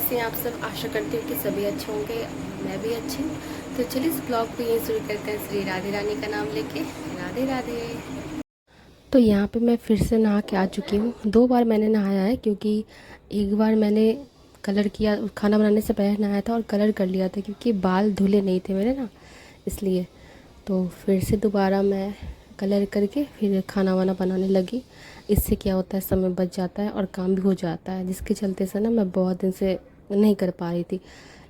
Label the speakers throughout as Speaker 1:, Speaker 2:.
Speaker 1: कैसे हैं आप सब। आशा करती हूँ कि सभी अच्छे होंगे, मैं भी अच्छी हूँ। तो चलिए इस ब्लॉग को यहीं शुरू करते हैं श्री राधे रानी का नाम लेके। राधे राधे। तो यहाँ पे मैं फिर से नहा के आ चुकी हूँ। 2 बार मैंने नहाया है, क्योंकि एक बार मैंने कलर किया, खाना बनाने से पहले नहाया था और कलर कर लिया था, क्योंकि बाल धुले नहीं थे मेरे ना, इसलिए। तो फिर से दोबारा मैं कलर करके फिर खाना वाना बनाने लगी। इससे क्या होता है, समय बच जाता है और काम भी हो जाता है, जिसके चलते से ना मैं बहुत दिन से नहीं कर पा रही थी।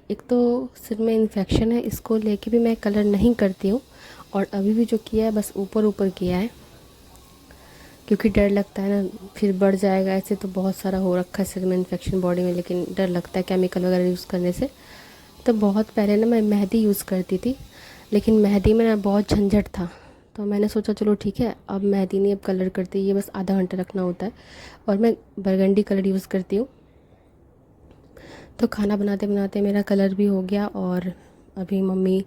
Speaker 1: एक तो सिर में इन्फेक्शन है, इसको लेके भी मैं कलर नहीं करती हूँ। और अभी भी जो किया है बस ऊपर ऊपर किया है, क्योंकि डर लगता है ना फिर बढ़ जाएगा। ऐसे तो बहुत सारा हो रखा है सिर में इन्फेक्शन बॉडी में, लेकिन डर लगता है केमिकल वगैरह यूज़ करने से। तो बहुत पहले ना मैं मेहंदी यूज़ करती थी, लेकिन मेहंदी में ना बहुत झंझट था। तो मैंने सोचा चलो ठीक है, अब मेहंदी नहीं, अब कलर करती, ये बस आधा घंटा रखना होता है। और मैं बरगंडी कलर यूज़ करती हूँ। तो खाना बनाते बनाते मेरा कलर भी हो गया। और अभी मम्मी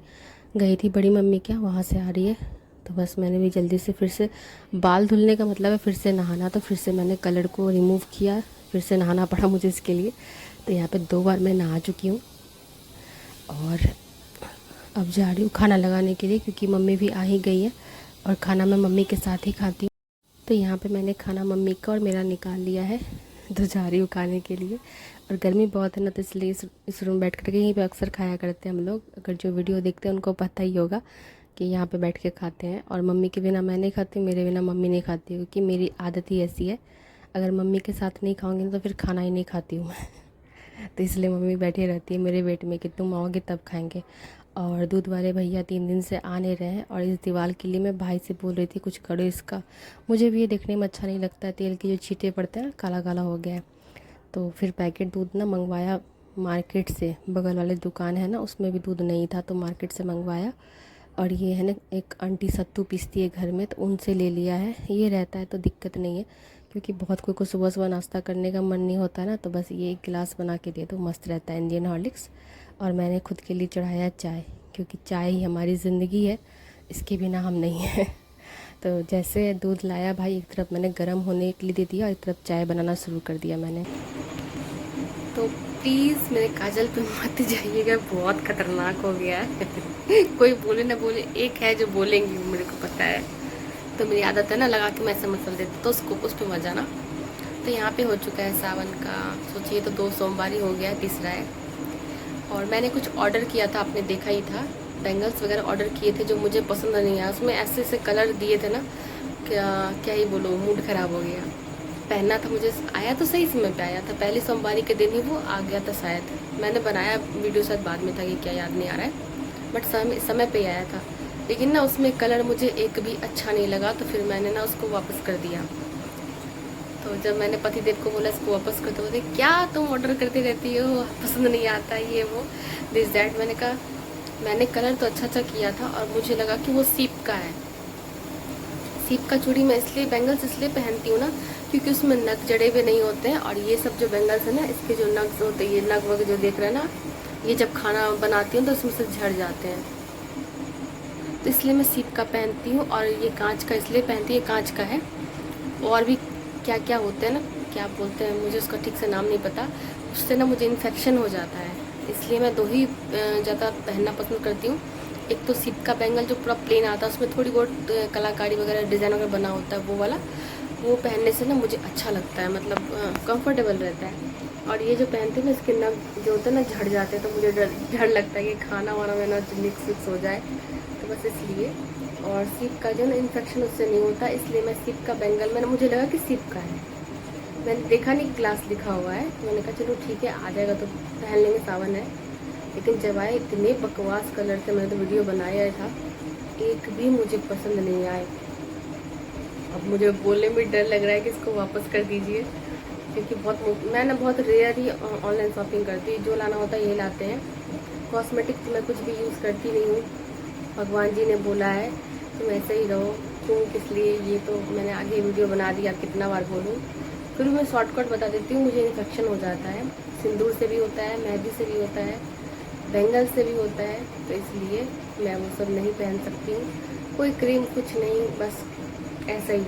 Speaker 1: गई थी, बड़ी मम्मी क्या, वहाँ से आ रही है। तो बस मैंने भी जल्दी से फिर से, बाल धुलने का मतलब है फिर से नहाना, तो फिर से मैंने कलर को रिमूव किया, फिर से नहाना पड़ा मुझे इसके लिए। तो यहाँ पे 2 बार मैं नहा चुकी हूँ। और अब जा रही हूँ खाना लगाने के लिए, क्योंकि मम्मी भी आ ही गई है और खाना मैं मम्मी के साथ ही खाती हूँ। तो यहाँ पे मैंने खाना मम्मी का और मेरा निकाल लिया है, तो जा रही हूँ खाने के लिए। और गर्मी बहुत है ना, तो इसलिए इस रूम बैठ कर के यहीं पे अक्सर खाया करते हैं हम लोग। अगर जो वीडियो देखते हैं उनको पता ही होगा कि यहाँ पे बैठ के खाते हैं। और मम्मी के बिना मैं नहीं खाती, मेरे बिना मम्मी नहीं खाती, क्योंकि मेरी आदत ही ऐसी है। अगर मम्मी के साथ नहीं खाऊंगी तो फिर खाना ही नहीं खाती हूँ मैं। तो इसलिए मम्मी बैठी रहती है मेरे वेट में कि तुम आओगे तब खाएंगे। और दूध वाले भैया 3 दिन से आ नहीं रहे हैं। और इस दीवार के लिए मैं भाई से बोल रही थी कुछ करो इसका, मुझे भी ये देखने में अच्छा नहीं लगता है, तेल के जो छींटे पड़ते हैं काला काला हो गया है। तो फिर पैकेट दूध ना मंगवाया मार्केट से, बगल वाले दुकान है ना, उसमें भी दूध नहीं था, तो मार्केट से मंगवाया। और ये है ना, एक आंटी सत्तू पीसती है घर में, तो उनसे ले लिया है। ये रहता है तो दिक्कत नहीं है, क्योंकि बहुत कोई को सुबह सुबह नाश्ता करने का मन नहीं होता है ना, तो बस ये एक गिलास बना के दे दो, मस्त रहता है इंडियन हॉर्लिक्स। और मैंने खुद के लिए चढ़ाया चाय, क्योंकि चाय ही हमारी ज़िंदगी है, इसके बिना हम नहीं हैं। तो जैसे दूध लाया भाई, एक तरफ मैंने गर्म होने के लिए दे दिया और एक तरफ चाय बनाना शुरू कर दिया मैंने। तो प्लीज़ मेरे काजल पे मत जाइएगा, बहुत खतरनाक हो गया है। कोई बोले ना बोले, एक है जो बोलेंगी, मेरे को पता है। तो मेरी आदत है ना लगा के मैं ऐसे मसल देती, तो उसको उस पर मजा ना। तो यहाँ पे हो चुका है सावन का, सोचिए तो 2 सोमवारी हो गया है, तीसरा है। और मैंने कुछ ऑर्डर किया था, आपने देखा ही था, बैंगल्स वगैरह ऑर्डर किए थे जो मुझे पसंद नहीं आया। उसमें ऐसे ऐसे कलर दिए थे ना, क्या क्या ही बोलो, मूड ख़राब हो गया। पहनना था मुझे, आया तो सही समय पे आया था, पहली सोमवारी के दिन ही वो आ गया था शायद। मैंने बनाया वीडियो शायद बाद में था कि क्या, याद नहीं आ रहा है, बट समय पे ही आया था। लेकिन ना उसमें कलर मुझे एक भी अच्छा नहीं लगा, तो फिर मैंने ना उसको वापस कर दिया। तो जब मैंने पतिदेव को बोला इसको वापस कर दो, बोले क्या तुम ऑर्डर करती रहती हो, पसंद नहीं आता ये वो दिस दैट। मैंने कहा मैंने कलर तो अच्छा अच्छा किया था, और मुझे लगा कि वो सीप का है। सीप का चूड़ी मैं इसलिए, बैंगल्स इसलिए पहनती हूँ ना, क्योंकि उसमें नग जड़े हुए नहीं होते हैं। और ये सब जो बैंगल्स है ना, इसके जो नग्स होते हैं, ये नग वग जो देख रहे हैं ना, ये जब खाना बनाती हूँ तो इसमें से झड़ जाते हैं। तो इसलिए मैं सीप का पहनती हूँ। और ये कांच का इसलिए पहनती हूँ, कांच का है। और भी क्या क्या होते हैं ना, क्या बोलते हैं, मुझे उसका ठीक से नाम नहीं पता, उससे ना मुझे इन्फेक्शन हो जाता है। इसलिए मैं 2 ही ज़्यादा पहनना पसंद करती हूँ। एक तो सिप का बैंगल जो पूरा प्लेन आता है, उसमें थोड़ी बहुत कलाकारी वगैरह डिज़ाइन वगैरह बना होता है, वो वाला, वो पहनने से ना मुझे अच्छा लगता है, मतलब कंफर्टेबल रहता है। और ये जो पहनती हूँ ना, इसके नग जो होते हैं ना झड़ जाते हैं, तो मुझे डर लगता है कि खाना वाना में ना मिक्स विक्स हो जाए, तो बस इसलिए। और सीप का जो ना इन्फेक्शन उससे नहीं होता, इसलिए मैं सीप का बैंगल, मैंने मुझे लगा कि सीप का है, मैंने देखा नहीं ग्लास लिखा हुआ है, तो मैंने कहा चलो ठीक है, आ जाएगा तो पहन लेंगे, सावन है। लेकिन जब आए इतने बकवास कलर थे, मैंने तो वीडियो बनाया था, एक भी मुझे पसंद नहीं आए। अब मुझे बोलने में डर लग रहा है कि इसको वापस कर दीजिए, क्योंकि मैं ना बहुत रेयर ही ऑनलाइन शॉपिंग करती हूँ, जो लाना होता है ये लाते हैं। कॉस्मेटिक तो मैं कुछ भी यूज़ करती नहीं हूँ, भगवान जी ने बोला है तुम ऐसे ही रहो, क्यों किस लिए, ये तो मैंने आगे वीडियो बना दिया, कितना बार बोलूँ। फिर मैं शॉर्टकट बता देती हूँ, मुझे इन्फेक्शन हो जाता है, सिंदूर से भी होता है, मेहंदी से भी होता है, बैंगल से भी होता है, तो इसलिए मैं वो सब नहीं पहन सकती हूँ। कोई क्रीम कुछ नहीं, बस ऐसा ही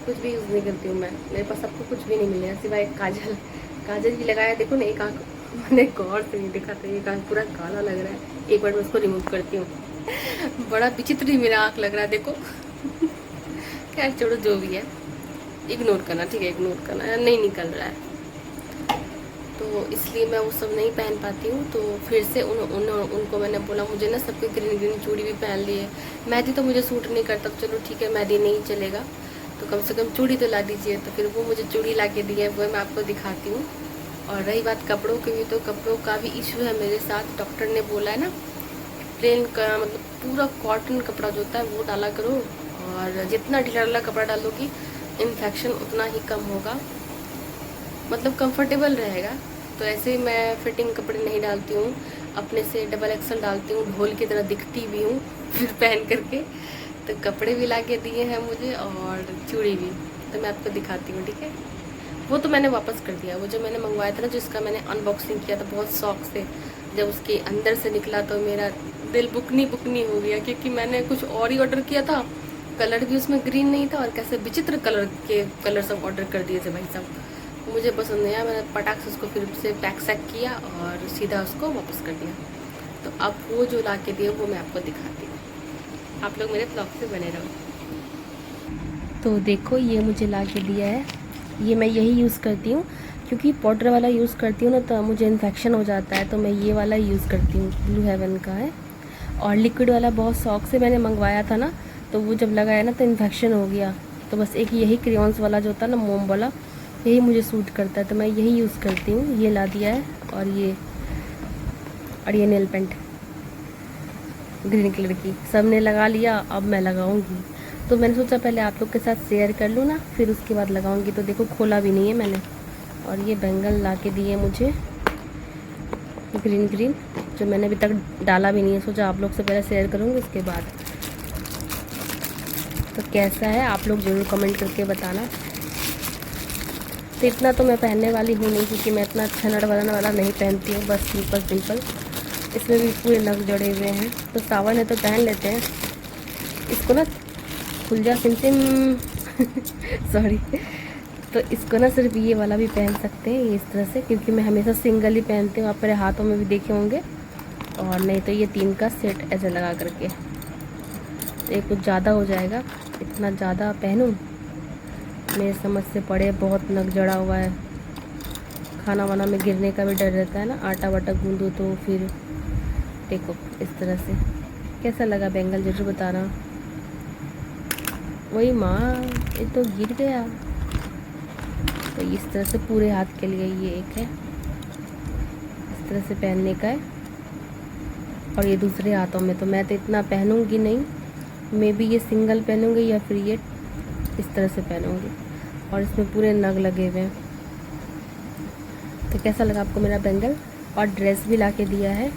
Speaker 1: कुछ भी यूज़ नहीं करती हूँ मैं, मेरे पास सबको कुछ भी नहीं मिलेगा सिवाय काजल। काजल भी लगाया, देखो ना एक आँख मैंने गौर से नहीं देखा था, एक आँख पूरा काला लग रहा है। एक बार मैं उसको रिमूव करती हूँ। बड़ा विचित्र ही मेरा आँख लग रहा है देखो। खैर छोड़ो, जो भी है इग्नोर करना, ठीक है, इग्नोर करना, नहीं निकल रहा है तो इसलिए मैं वो सब नहीं पहन पाती हूँ। तो फिर से उनको मैंने बोला, मुझे ना सबके ग्रीन ग्रीन चूड़ी भी पहन ली है, मेहंदी तो मुझे सूट नहीं करता, चलो ठीक है मेहंदी नहीं चलेगा तो कम से कम चूड़ी तो ला दीजिए। तो फिर वो मुझे चूड़ी ला के दी है, वो मैं आपको दिखाती हूँ। और रही बात कपड़ों की भी, तो कपड़ों का भी इशू है मेरे साथ। डॉक्टर ने बोला है ना, प्लेन का मतलब पूरा कॉटन कपड़ा जो होता है वो डाला करो, और जितना ढीला ढीला कपड़ा डालोगी इन्फेक्शन उतना ही कम होगा, मतलब कंफर्टेबल रहेगा। तो ऐसे ही मैं फिटिंग कपड़े नहीं डालती हूँ, अपने से डबल एक्सल डालती हूँ, ढोल की तरह दिखती भी हूँ फिर पहन करके। तो कपड़े भी ला के दिए हैं मुझे और चूड़ी भी, तो मैं आपको दिखाती हूँ, ठीक है। वो तो मैंने वापस कर दिया, वो जो मैंने मंगवाया था ना, जिसका मैंने अनबॉक्सिंग किया था बहुत शौक से, जब उसके अंदर से निकला तो मेरा दिल बुकनी बुकनी हो गया, क्योंकि मैंने कुछ और ही ऑर्डर किया था, कलर भी उसमें ग्रीन नहीं था, और कैसे विचित्र कलर सब ऑर्डर कर दिए थे भाई साहब, मुझे पसंद नहीं आया। मैंने पटाख से उसको फिर से पैक सैक किया और सीधा उसको वापस कर दिया। तो अब वो जो ला के दिए वो मैं आपको दिखाती हूँ, आप लोग मेरे ब्लॉग से बने रहो। तो देखो ये मुझे ला के दिया है, ये मैं यही यूज़ करती हूँ, क्योंकि पाउडर वाला यूज़ करती हूँ ना तो मुझे इन्फेक्शन हो जाता है, तो मैं ये वाला यूज़ करती हूँ, ब्लू हेवन का है। और लिक्विड वाला बहुत शौक से मैंने मंगवाया था ना, तो वो जब लगाया ना तो इन्फेक्शन हो गया, तो बस एक यही क्रेयॉन्स वाला जो होता है ना, मोम वाला, यही मुझे सूट करता है, तो मैं यही यूज़ करती हूँ। ये ला दिया है, और ये नेल पेंट ग्रीन कलर की सब ने लगा लिया, अब मैं लगाऊंगी। तो मैंने सोचा पहले आप लोग के साथ शेयर कर लूँ ना, फिर उसके बाद लगाऊंगी। तो देखो खोला भी नहीं है मैंने। और ये बैंगल ला के दिए मुझे ग्रीन ग्रीन, जो मैंने अभी तक डाला भी नहीं है, सोचा आप लोग से पहले शेयर करूँगी उसके बाद। तो कैसा है आप लोग ज़रूर कमेंट करके बताना। तो इतना तो मैं पहनने वाली हूँ नहीं, क्योंकि मैं इतना अच्छा नड़ वाला नहीं पहनती हूँ, बस सिंपल सिंपल। इसमें भी पूरे नग जड़े हुए हैं, तो सावन है तो पहन लेते हैं इसको ना, खुल जा सिम सिम सॉरी। तो इसको ना सिर्फ ये वाला भी पहन सकते हैं ये इस तरह से, क्योंकि मैं हमेशा सिंगल ही पहनती हूँ, आप मेरे हाथों में भी देखे होंगे। और नहीं तो ये 3 का सेट ऐसे लगा करके, ये कुछ ज़्यादा हो जाएगा, इतना ज़्यादा पहनूँ मेरे समझ से पड़े, बहुत नग जड़ा हुआ है। खाना वाना में गिरने का भी डर रहता है ना, आटा वाटा गूंदो तो फिर। देखो इस तरह से कैसा लगा बैंगल जरूर बताना। वही माँ, ये तो गिर गया। तो इस तरह से पूरे हाथ के लिए ये एक है, इस तरह से पहनने का है। और ये दूसरे हाथों में तो मैं तो इतना पहनूंगी नहीं, मैं भी ये सिंगल पहनूंगी या फिर ये इस तरह से पहनूंगी। और इसमें पूरे नग लगे हुए हैं। तो कैसा लगा आपको मेरा बैंगल? और ड्रेस भी ला के दिया है।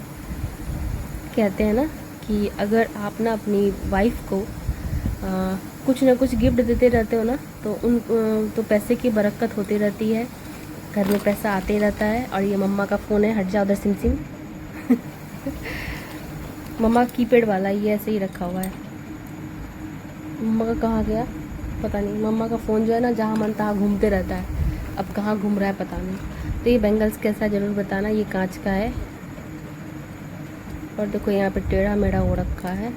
Speaker 1: कहते हैं ना कि अगर आप ना अपनी वाइफ को कुछ ना कुछ गिफ्ट देते रहते हो ना, तो तो पैसे की बरकत होती रहती है, घर में पैसा आते ही रहता है। और ये मम्मा का फ़ोन है, हट जा उधर सिम सिम मम्मा कीपैड वाला ये ऐसे ही रखा हुआ है। मम्मा का कहाँ गया पता नहीं, मम्मा का फ़ोन जो है ना जहाँ मन तहाँ घूमते रहता है, अब कहाँ घूम रहा है पता नहीं। तो ये बैंगल्स कैसा ज़रूर बताना, ये कांच का है। और देखो यहाँ पे टेढ़ा मेढ़ा हो रखा है।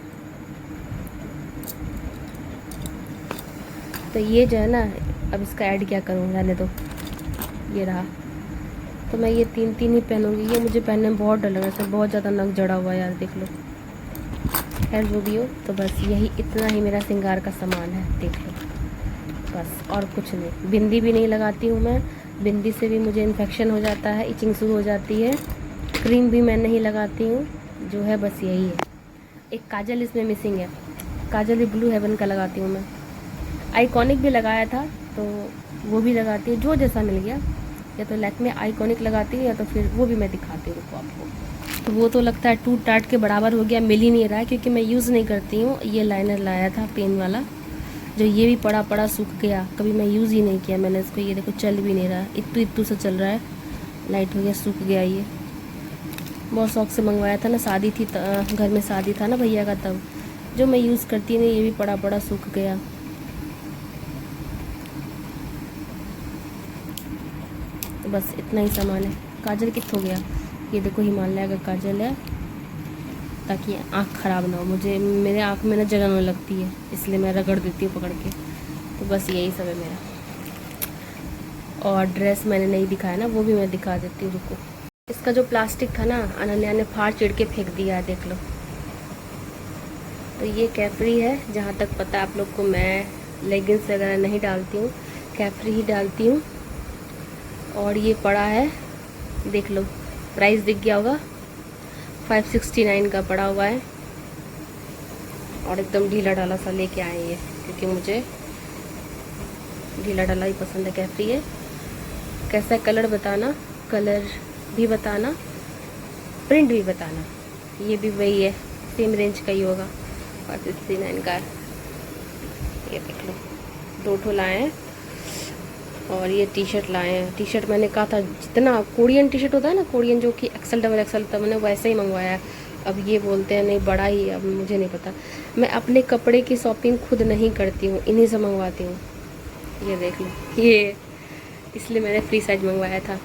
Speaker 1: तो ये जो है ना, अब इसका ऐड क्या करूँ, रहने दो, ये रहा। तो मैं ये 3 ही पहनूंगी, ये मुझे पहनने में बहुत डर लग रहा है, बहुत ज़्यादा नग जड़ा हुआ है यार, देख लो। खैर जो भी हो, तो बस यही इतना ही मेरा श्रृंगार का सामान है, देख लो बस, और कुछ नहीं। बिंदी भी नहीं लगाती हूँ मैं, बिंदी से भी मुझे इन्फेक्शन हो जाता है, इचिंग शुरू हो जाती है। क्रीम भी मैं नहीं लगाती हूँ, जो है बस यही है। एक काजल इसमें मिसिंग है, काजल भी ब्लू हेवन का लगाती हूँ मैं। आइकॉनिक भी लगाया था तो वो भी लगाती हूँ, जो जैसा मिल गया, या तो लैक्मे आइकॉनिक लगाती हूँ या तो फिर वो भी मैं दिखाती हूँ आपको। तो वो तो लगता है टूट टाट के बराबर हो गया, मिल ही नहीं रहा है, क्योंकि मैं यूज़ नहीं करती हूँ। ये लाइनर लाया था पेन वाला, जो ये भी पड़ा पड़ा सूख गया, कभी मैं यूज़ ही नहीं किया मैंने इसको। ये देखो चल भी नहीं रहा, इत्तू इत्तू से चल रहा है, लाइट हो गया, सूख गया। ये बहुत शौक से मंगवाया था ना, शादी थी घर में शादी था ना भैया का, तब जो मैं यूज़ करती नहीं, ये भी पड़ा पड़ा सूख गया। तो बस इतना ही सामान है। काजल कित हो गया, ये देखो हिमालय का काजल है, ताकि आँख ख़राब ना हो। मुझे मेरे आँख में ना जलन होने लगती है, इसलिए मैं रगड़ देती हूँ पकड़ के। तो बस यही सब है मेरा। और ड्रेस मैंने नहीं दिखाया ना, वो भी मैं दिखा देती हूँ, रुको। इसका जो प्लास्टिक था ना, अनन्या ने फाड़ चिड़ के फेंक दिया है, देख लो। तो ये कैफरी है, जहाँ तक पता है आप लोग को। मैं लेगिंग्स वगैरह नहीं डालती हूँ, कैफरी ही डालती हूँ। और ये पड़ा है, देख लो, प्राइस दिख गया होगा, 569 का पड़ा हुआ है। और एकदम ढीला ढाला सा लेके आए ये, क्योंकि मुझे ढीला ढाला ही पसंद है। कैफरी है, कैसा कलर बताना, कलर भी बताना, प्रिंट भी बताना। ये भी वही है, सेम रेंज का ही होगा, 569 का। ये देख लो, 2 ठो लाए हैं। और ये टी शर्ट लाए हैं। टी शर्ट मैंने कहा था, जितना कोरियन टी शर्ट होता है ना, कोरियन जो कि XL XXL था, मैंने वैसे ही मंगवाया है। अब ये बोलते हैं नहीं बड़ा ही, अब मुझे नहीं पता। मैं अपने कपड़े की शॉपिंग खुद नहीं करती हूँ, इन्हीं से मंगवाती हूँ। ये देख लो, ये इसलिए मैंने फ्री साइज मंगवाया था।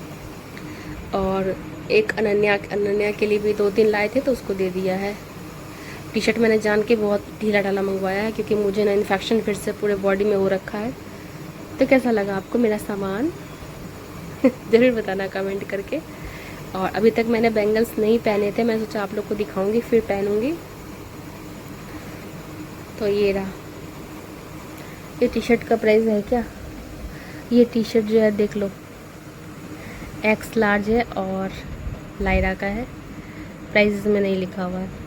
Speaker 1: और एक अनन्या के लिए भी 2-3 लाए थे, तो उसको दे दिया है। टी शर्ट मैंने जान के बहुत ढीला ढाला मंगवाया है, क्योंकि मुझे ना इन्फेक्शन फिर से पूरे बॉडी में हो रखा है। तो कैसा लगा आपको मेरा सामान ज़रूर बताना कमेंट करके। और अभी तक मैंने बैंगल्स नहीं पहने थे, मैं सोचा आप लोग को दिखाऊंगी फिर पहनूंगी। तो ये रहा, ये टी शर्ट का प्राइस है क्या, ये टी शर्ट जो है देख लो, X लार्ज है और लायरा का है। प्राइस में नहीं लिखा हुआ है।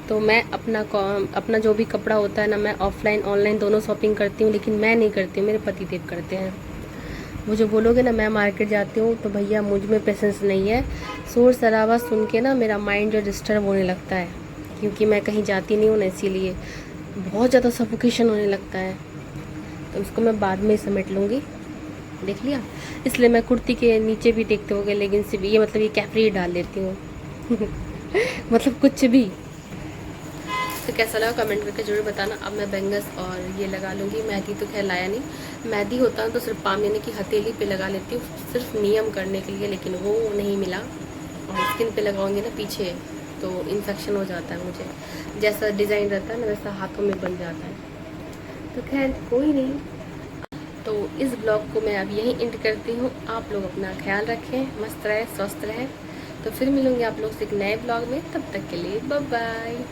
Speaker 1: तो मैं अपना जो भी कपड़ा होता है ना, मैं ऑफलाइन ऑनलाइन दोनों शॉपिंग करती हूँ, लेकिन मैं नहीं करती हूँ, मेरे पति देव करते हैं। वो जो बोलोगे ना मैं मार्केट जाती हूँ, तो भैया मुझ में पेशेंस नहीं है। शोर शराबा सुन के ना मेरा माइंड जो डिस्टर्ब होने लगता है, क्योंकि मैं कहीं जाती नहीं हूँ ना, इसीलिए बहुत ज़्यादा सफोकेशन होने लगता है। तो उसको मैं बाद में ही समेट लूँगी, देख लिया। इसलिए मैं कुर्ती के नीचे भी देखते होगे, लेगिन से भी, ये मतलब ये कैफरी डाल लेती हूँ मतलब कुछ भी। तो कैसा लगा कमेंट करके जरूर बताना। अब मैं बैंगल्स और ये लगा लूँगी। मेहंदी तो खैर लाया नहीं, मेहंदी होता है तो सिर्फ पाम यानी कि हथेली पे लगा लेती हूँ, सिर्फ नियम करने के लिए, लेकिन वो नहीं मिला। और स्किन पे लगाऊंगी ना पीछे, तो इन्फेक्शन हो जाता है मुझे। जैसा डिज़ाइन रहता है ना, वैसा हाथों में बन जाता है। तो खैर कोई नहीं। तो इस ब्लॉग को मैं अब यहीं एंड करती हूँ। आप लोग अपना ख्याल रखें, मस्त रहें, स्वस्थ रहें। तो फिर मिलूँगी आप लोग से एक नए ब्लॉग में, तब तक के लिए बाय बाय।